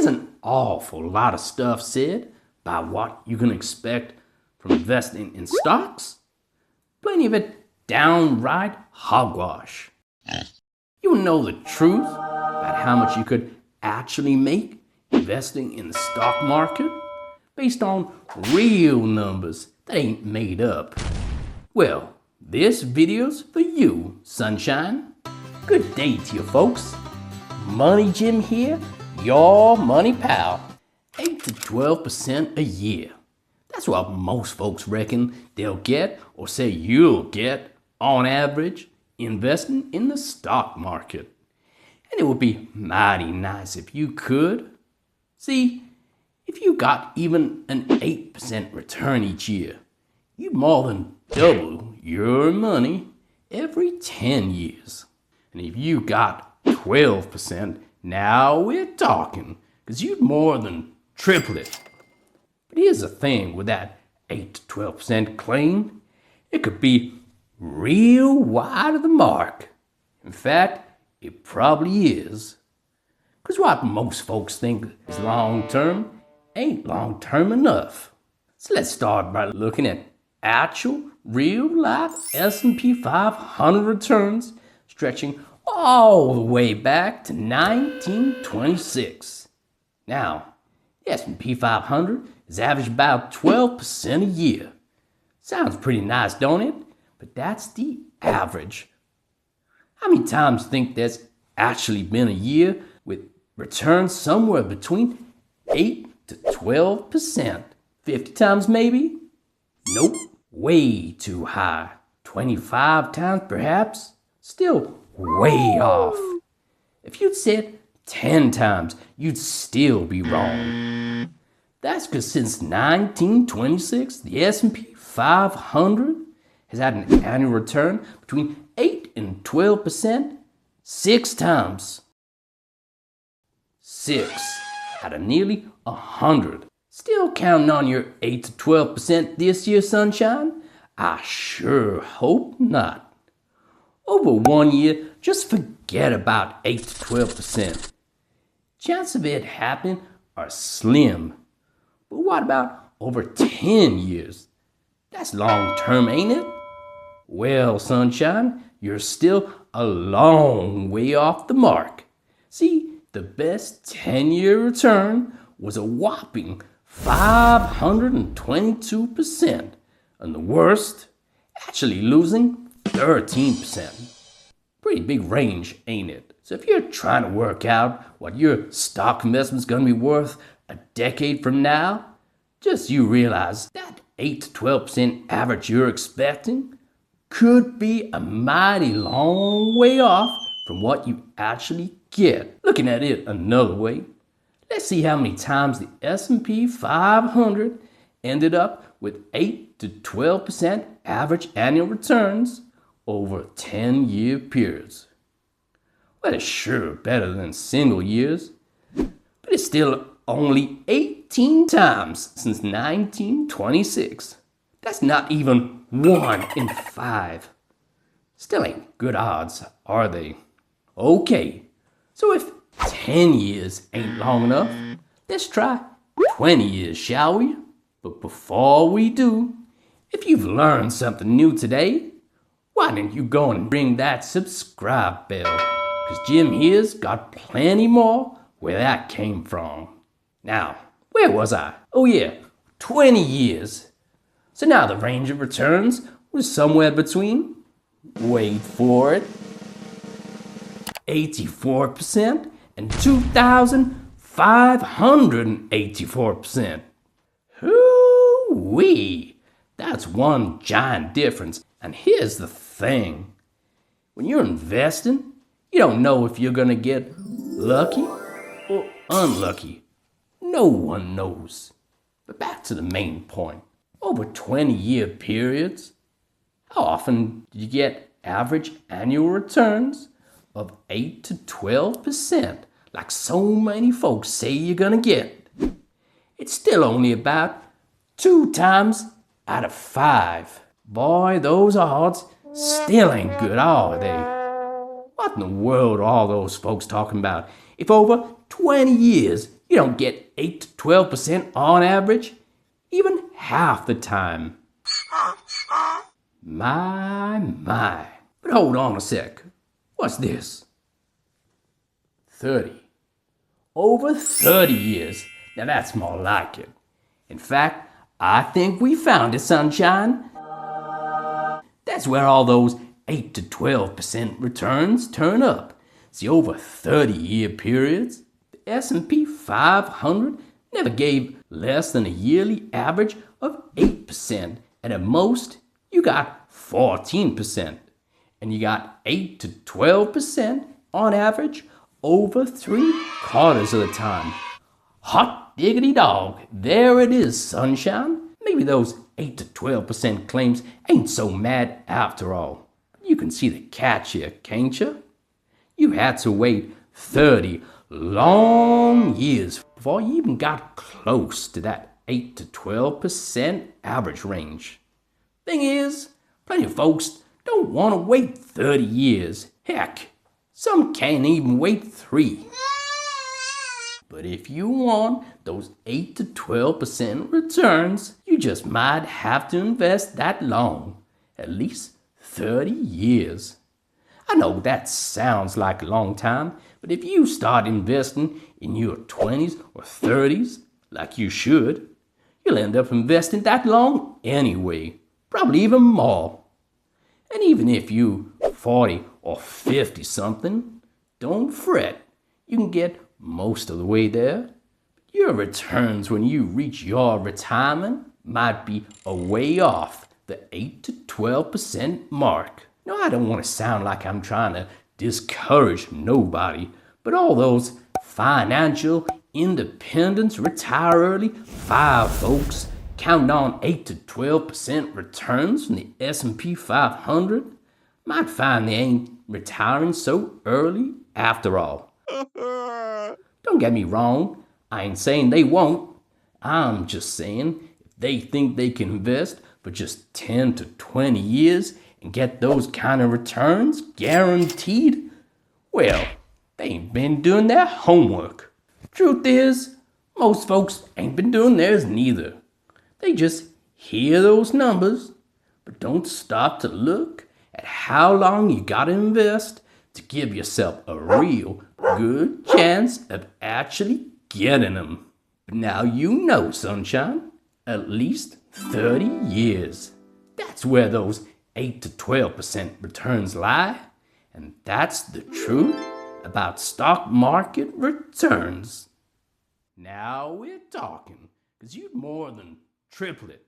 There's an awful lot of stuff said about what you can expect from investing in stocks. Plenty of it downright hogwash. You know the truth about how much you could actually make investing in the stock market based on real numbers that ain't made up. Well, this video's for you, sunshine. Good day to you folks. Money Jim here, your money pal. 8 to 12% a year. That's what most folks reckon they'll get or say you'll get on average investing in the stock market. And it would be mighty nice if you could. See, if you got even an 8% return each year, you'd more than double your money every 10 years. And if you got 12%, now we're talking, because you'd more than triple it. But here's the thing with that 8 to 12% claim. It could be real wide of the mark. In fact, it probably is. Because what most folks think is long-term ain't long-term enough. So let's start by looking at actual, real-life S&P 500 returns stretching all the way back to 1926. Now, the S&P 500 has averaged about 12% a year. Sounds pretty nice, don't it? But that's the average. How many times think there's actually been a year with returns somewhere between 8 to 12%? 50 times maybe? Nope, way too high. 25 times perhaps? Still way off. If you'd said 10 times, you'd still be wrong. That's because since 1926, the S&P 500 has had an annual return between 8 and 12% 6 times. 6 out of nearly 100. Still counting on your 8 to 12% this year, sunshine? I sure hope not. Over 1 year, just forget about 8 to 12%. Chances of it happening are slim. But what about over 10 years? That's long term, ain't it? Well, sunshine, you're still a long way off the mark. See, the best 10-year return was a whopping 522%, and the worst, actually losing 13%. Pretty big range, ain't it? So if you're trying to work out what your stock investment's gonna be worth a decade from now, just you realize that 8 to 12% average you're expecting could be a mighty long way off from what you actually get. Looking at it another way, let's see how many times the S&P 500 ended up with 8 to 12% average annual returns over 10-year periods. Well, it's sure better than single years, but it's still only 18 times since 1926. That's not even 1 in 5. Still ain't good odds, are they? Okay, so if 10 years ain't long enough, let's try 20 years, shall we? But before we do, if you've learned something new today, why didn't you go and ring that subscribe bell? Because Jim here's got plenty more where that came from. Now, where was I? Oh yeah, 20 years. So now the range of returns was somewhere between, wait for it, 84% and 2,584%. Hoo-wee! That's one giant difference. And here's the thing. When you're investing, you don't know if you're gonna get lucky or unlucky. No one knows. But back to the main point. Over 20-year periods, how often do you get average annual returns of 8 to 12%, like so many folks say you're gonna get? It's still only about 2 times out of 5. Boy, those odds still ain't good, are they? What in the world are all those folks talking about? If over 20 years You don't get 8 to 12% on average, even half the time. My. But hold on a sec. What's this? 30. Over 30 years. Now that's more like it. In fact, I think we found it, sunshine. That's where all those 8 to 12% returns turn up. See, over 30-year periods, the S&P 500 never gave less than a yearly average of 8%, and at most, you got 14%. And you got 8 to 12% on average over 3/4 of the time. Hot diggity dog, there it is, sunshine. Maybe those 8 to 12% claims ain't so mad after all. You can see the catch here, can't you? You had to wait 30 long years before you even got close to that 8 to 12% average range. Thing is, plenty of folks don't want to wait 30 years. Heck, some can't even wait 3. But if you want those 8 to 12% returns, you just might have to invest that long, at least 30 years. I know that sounds like a long time, but if you start investing in your 20s or 30s, like you should, you'll end up investing that long anyway, probably even more. And even if you 40 or 50 something, don't fret, you can get most of the way there. Your returns when you reach your retirement might be a way off the 8 to 12% mark. Now, I don't want to sound like I'm trying to discourage nobody, but all those financial independence, retire early, 5 folks counting on 8 to 12% returns from the S&P 500 might find they ain't retiring so early after all. Don't get me wrong, I ain't saying they won't. I'm just saying if they think they can invest for just 10 to 20 years and get those kind of returns guaranteed, well, they ain't been doing their homework. Truth is, most folks ain't been doing theirs neither. They just hear those numbers, but don't stop to look at how long you gotta invest to give yourself a real good chance of actually getting them. But now you know, sunshine, at least 30 years. That's where those 8 to 12% returns lie. And that's the truth about stock market returns. Now we're talking, because you'd more than triple it